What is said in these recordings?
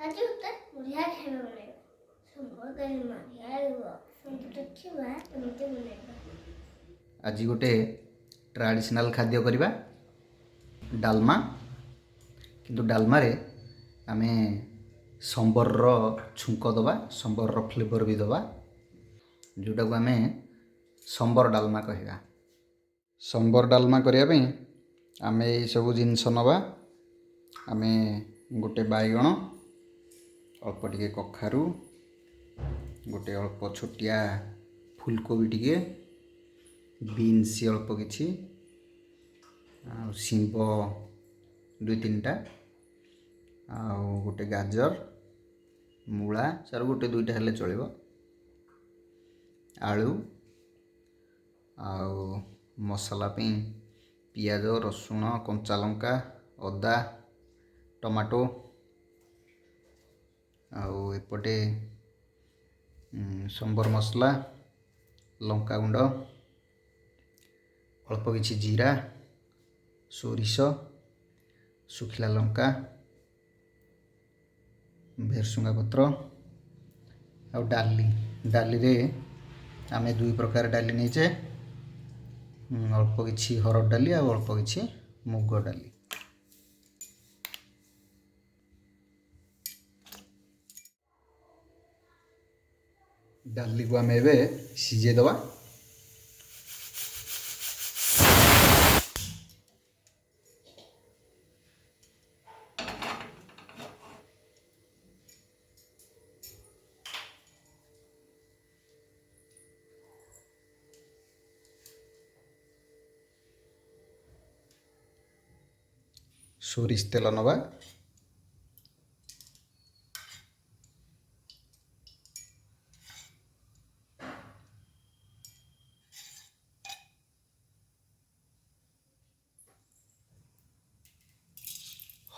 ଆଜି ଗୋଟେ ବଢ଼ିଆ ଖାଇବା ବନେଇବା। ସମ୍ବର ଡାଲମା ଖାଇବ ଦେଖିବା କେମିତି ବନେଇବା। ଆଜି ଗୋଟେ ଟ୍ରାଡ଼ିସନାଲ୍ ଖାଦ୍ୟ କରିବା ଡାଲମା। କିନ୍ତୁ ଡାଲମାରେ ଆମେ ସମ୍ବରର ଛୁଙ୍କ ଦେବା, ସମ୍ବରର ଫ୍ଲେଭର ବି ଦେବା, ଯେଉଁଟାକୁ ଆମେ ସମ୍ବର ଡାଲମା କହିବା। ସମ୍ବର ଡାଲମା କରିବା ପାଇଁ ଆମେ ଏଇସବୁ ଜିନିଷ ନେବା। ଆମେ ଗୋଟେ ବାଇଗଣ, ଅଳ୍ପ ଟିକେ କଖାରୁ, ଗୋଟେ ଅଳ୍ପ ଛୋଟିଆ ଫୁଲକୋବି ଟିକେ, ବିନ୍ସ ଅଳ୍ପ କିଛି, ଆଉ ଶିମ୍ବ 2-3ଟା, ଆଉ ଗୋଟେ ଗାଜର, ମୂଳା ସାରୁ ଗୋଟେ 2ଟା ହେଲେ ଚଳିବ, ଆଳୁ, ଆଉ ମସଲା ପାଇଁ ପିଆଜ, ରସୁଣ, କଞ୍ଚା ଲଙ୍କା, ଅଦା, ଟମାଟୋ, ଆଉ ଏପଟେ ସମ୍ବର ମସଲା, ଲଙ୍କାଗୁଣ୍ଡ, ଅଳ୍ପ କିଛି ଜିରା, ସୋରିଷ, ଶୁଖିଲା ଲଙ୍କା, ଭେରସୁଙ୍ଗା ପତ୍ର, ଆଉ ଡାଲିରେ ଆମେ 2 ପ୍ରକାର ଡାଲି ନେଇଛେ। ଅଳ୍ପ କିଛି ହରଡ଼ ଡାଲି ଆଉ ଅଳ୍ପ କିଛି ମୁଗ ଡାଲି। ଡାଲିକୁ ଆମେ ଏବେ ସିଝେଇ ଦେବା। ସୋରିଷ ତେଲ ନେବା,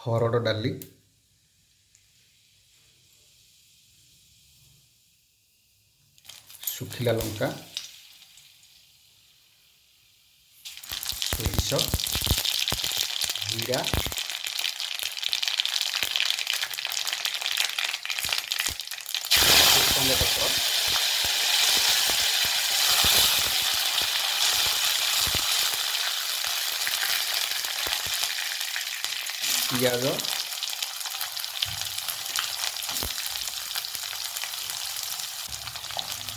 ହରଡ଼ ଡାଲି, ଶୁଖିଲା ଲଙ୍କା, ସୋରିଷ, ଜିରା, ଭୃଷଙ୍ଗ ପତ୍ର, ପିଆଜ,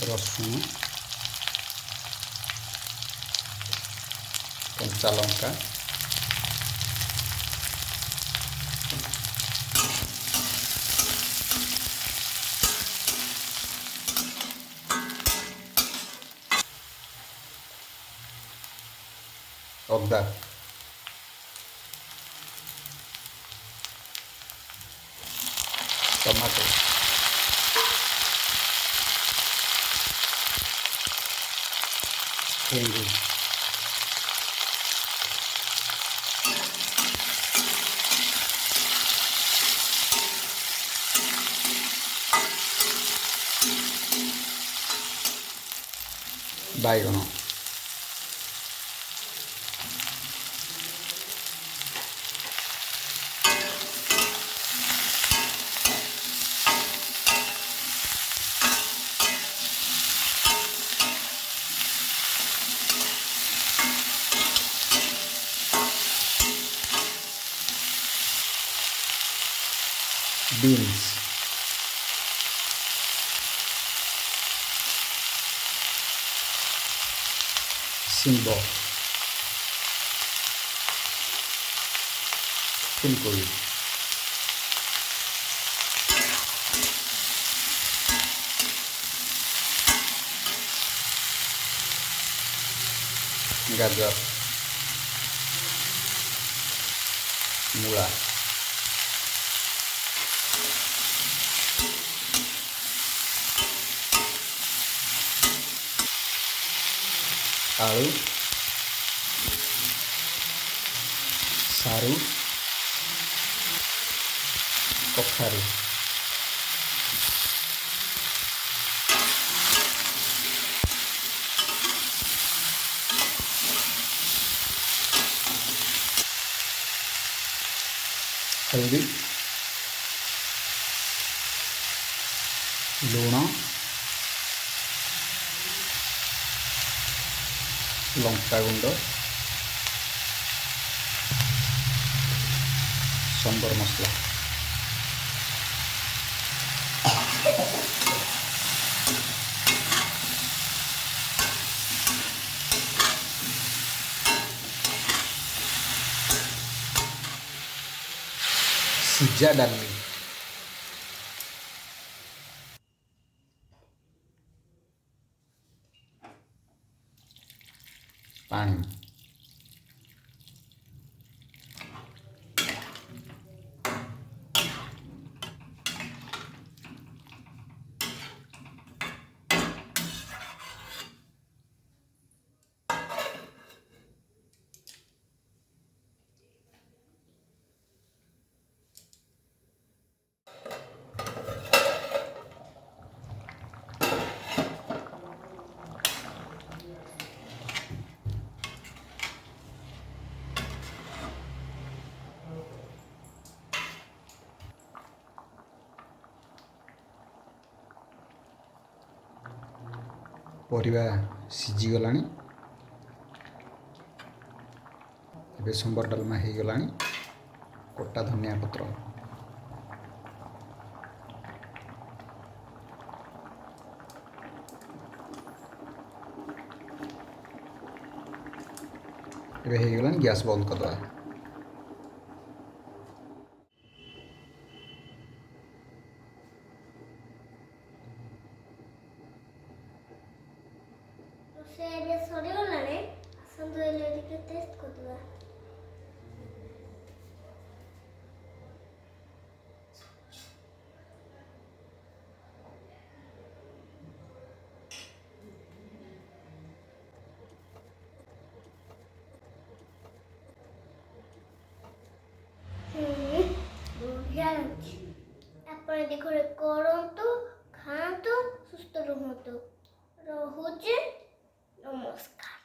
ରସୁଣ, କଞ୍ଚା ଲଙ୍କା, ଅଦା, ଟମାଟୋ, ହେଙ୍ଗୁ, ବାଇଗଣ, ବିନ୍ସ, ଶିମ୍ବ, ଫୁଲକୋବି, ଗାଜର, ମୂଳା, ଆଳୁ, ସାରୁ, କଖାରୁ, हल्दी, ଲୁଣ, ଲଙ୍କାଗୁଣ୍ଡ, ସମ୍ବର ମସଲା। ସିଝା ଡାଲି, ପାଣି, ପରିବା ସିଝିଗଲାଣି। ଏବେ ସମ୍ବର ଡାଲମା ହେଇଗଲାଣି। କଟା ଧନିଆ ପତ୍ର, ଏବେ ହେଇଗଲାଣି। ଗ୍ୟାସ୍ ବନ୍ଦ କରିଦେବା। ରୋଷେଇ ଏବେ ସରିଗଲାଣି। ଆସନ୍ତୁ ହେଲେ ଟିକେ ଟେଷ୍ଟ କରିଦେବା। ବଢ଼ିଆ ଲାଗୁଛି। ଆପଣ ଏଠି ଘରେ କରନ୍ତୁ, ଖାଆନ୍ତୁ, ସୁସ୍ଥ ରୁହନ୍ତୁ। ରହୁଛି, ନମସ୍କାର।